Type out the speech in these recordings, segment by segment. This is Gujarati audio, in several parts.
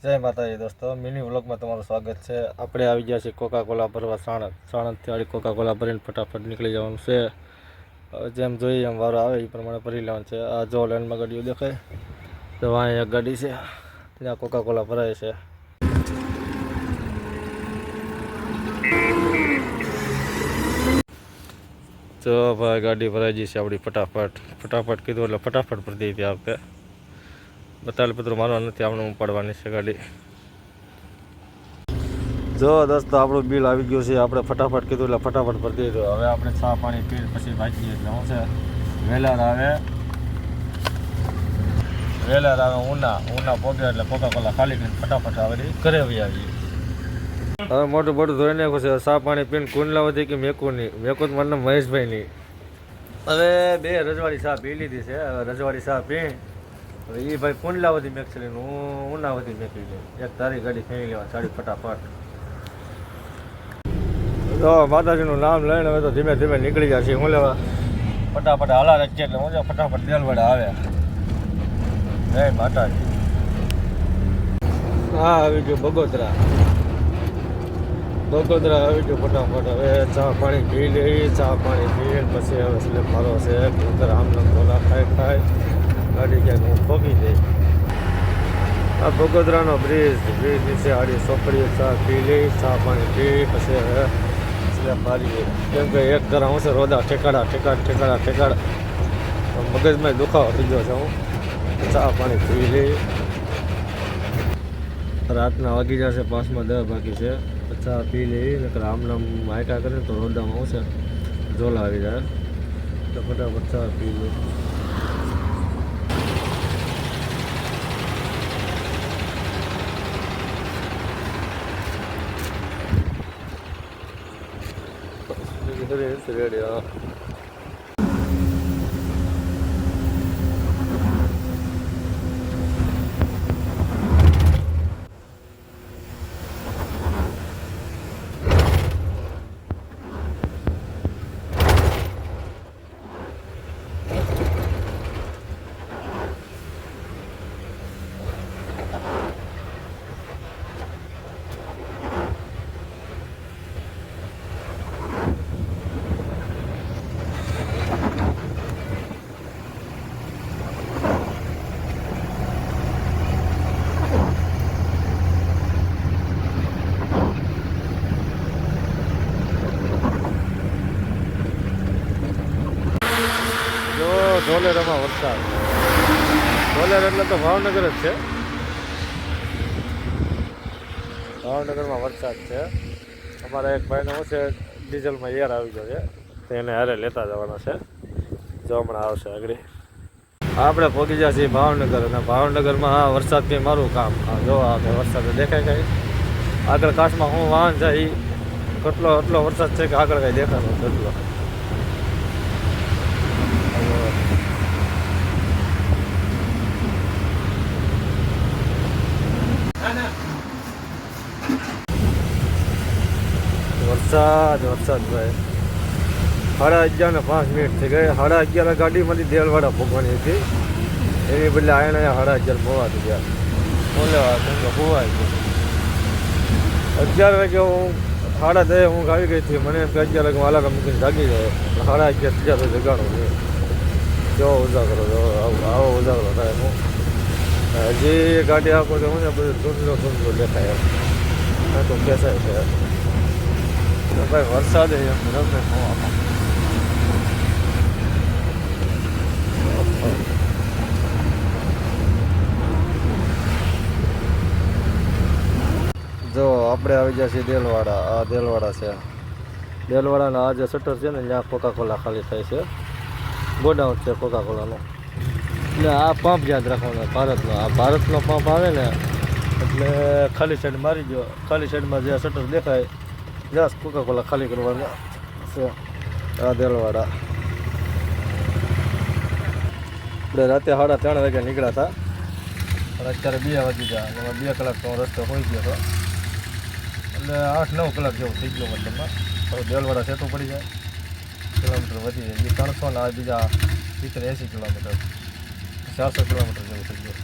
જય માતાજી દોસ્તો, મિની વ્લોગમાં તમારું સ્વાગત છે। આપણે આવી ગયા છીએ કોકા-કોલા ભરવા સાણંદથી આડી કોકા-કોલા ભરીને ફટાફટ નીકળી જવાનું છે। જેમ જોઈએ એમ વારો આવે એ પ્રમાણે ભરી લેવાનું છે। આ જો લાઈનમાં ગાડીઓ દેખાય તો અહીંયા એક ગાડી છે, ત્યાં કોકા-કોલા ભરાય છે। તો ભાઈ ગાડી ભરાઈ ગઈ છે આપણી ફટાફટ કીધું એટલે ફટાફટ ભરી દીધી આપણે। બતાવેલ પત્ર મારવા નથી, આપણે ઉપાડવાની છે ગાડી। જો દોસ્તો આપણું બિલ આવી ગયું છે, આપણે ફટાફટ કીધું એટલે ફટાફટ ભરી દીધું। હવે આપણે ચા પાણી પીને પછી ભાગીએ એટલે શું છે વહેલાર આવે ઉના પોગે એટલે કોકા-કોલા ખાલી કરીને ફટાફટ આવે ઘરે આવી આવીએ। હવે મોટું ધોઈ નાખ્યું છે, ચા પાણી પીને કુંડલાવતી કે મેકુની મેકું મારું નામ મહેશભાઈની। હવે બે રજવાડી ચા પી લીધી છે। હવે રજવાડી ચા પી હવે એ ભાઈ કુંડલાવતી મેક છે, હું ઉનાવતી મેકી લઈ એક તારી ગાડી ફેંકી લેવા સાડી ફટાફટ। તો માતાજીનું નામ લઈને હવે તો ધીમે ધીમે નીકળી જાય છે। હું લેવા ફટાફટ હાલા રાખીએ એટલે હું ફટાફટ દેલવાડા આવે। જય માતાજી। હા આવી ગયું બગોદરા આવી ગયું ફટાફટ। હવે ચા પાણી પી લઈ, ચા પાણી પીને પછી હવે સ્લેબ મારો છે અંદર આમનામ ગોલા ખાઈ ગાડી ક્યાંક હું પહોંચી જઈ। આ બગોદરાનો બ્રિજ નીચે આડી ચોકડીએ ચા પી લઈ, ચા પાણી પી પછી હવે સ્લેબ મારીએ। કેમ કે એક ઘર હું છે રોદા ઠેકાડા મગજમાં દુખાવો થઈ ગયો છે। હું ચા પાણી પી લઈ, રાતના વાગી જશે 5:10 બાકી છે। ચા પી લઈ નકર આમનામ હાયકા કરે તો રોદામાં આવશે ઝોલા આવી જાય તો ફટાફટ ચા પી લે। રેડી હા ધોલેરામાં વરસાદ। ધોલેર એટલે તો ભાવનગર જ છે। ભાવનગરમાં વરસાદ છે। અમારા એક ભાઈનો શું છે ડીઝલમાં એર આવી ગયો છે તો એને હારે લેતા જવાના છે। જો હમણાં આવશે આગળ આપણે પહોંચી ગયા છીએ ભાવનગર, અને ભાવનગરમાં આ વરસાદથી મારું કામ જો આપણે વરસાદ દેખાય કાંઈ આગળ કાશમાં હું વાહન જાય એટલો વરસાદ છે કે આગળ કાંઈ દેખાતો એટલો। વરસાદ ભાઈ 11:05 થઈ ગઈ। 11:30 ગાડીમાંથી દેલવાડા પહોંચવાની હતી, એની બદલે આને 11:30 મોવાથી ગયા। શું લેવા હોવાય ગયો 11 વાગે હું 10:30 હું આવી ગઈ હતી। મને એમ કે 11 વાગે વાલા મૂકીને જાગી જાય, 11:30 જગાડો નહીં કેવો ઉજાગરો આવો ઉજાગરો થાય। હું હજી ગાડી આપો તો હું બધું ધૂંધલો દેખાય એમ તો કેસાય છે ભાઈ વરસાદ એમ રમે હોવામાં। જો આપણે આવી ગયા છીએ દેલવાડા। આ દેલવાડા છે, દેલવાડાના આ જે શટર છે ને ત્યાં કોકા-કોલા ખાલી થાય છે, ગોડાઉન છે કોકા-કોલાનો। એટલે આ પંપ યાદ રાખવાનો ભારતનો પંપ આવે ને એટલે ખાલી સાઈડ મારી ગયો, ખાલી સાઈડમાં જે શટર દેખાય જ્યાં કોકા-કોલા ખાલી કરવાના છે। આ દેલવાડા આપણે રાતે 3:30 વાગે નીકળ્યા હતા, પણ અત્યારે 2 વાગી ગયા। 2 કલાકનો રસ્તો હોઈ ગયો હતો, એટલે 8-9 કલાક જેવું થઈ ગયો। મતલબમાં દેલવાડા સેટું પડી જાય, કિલોમીટર વધી જાય એ 300 ને આ બીજા 80 કિલોમીટર 400 કિલોમીટર જેવું થઈ ગયું।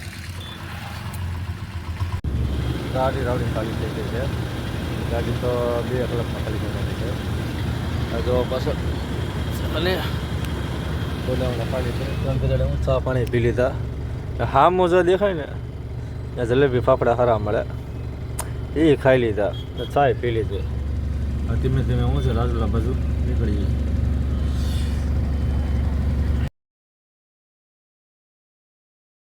ગાડી રાવડી ખાલી થઈ ગઈ છે. ગાડી તો 2 કલાકમાં ખાલી કરવાની છે. જો પાછળ અને ગોડાઉન ખાલી છે. ત્રણ કદાડે હું ચા પાણી પી લીધા. હા મોજો દેખાય ને ત્યાં જલેબી ફાફડા સારા મળે એ ખાઈ લીધા. ચાય પી લીધી. ધીમે ધીમે હું છે રાજુલા બાજુ નીકળીએ.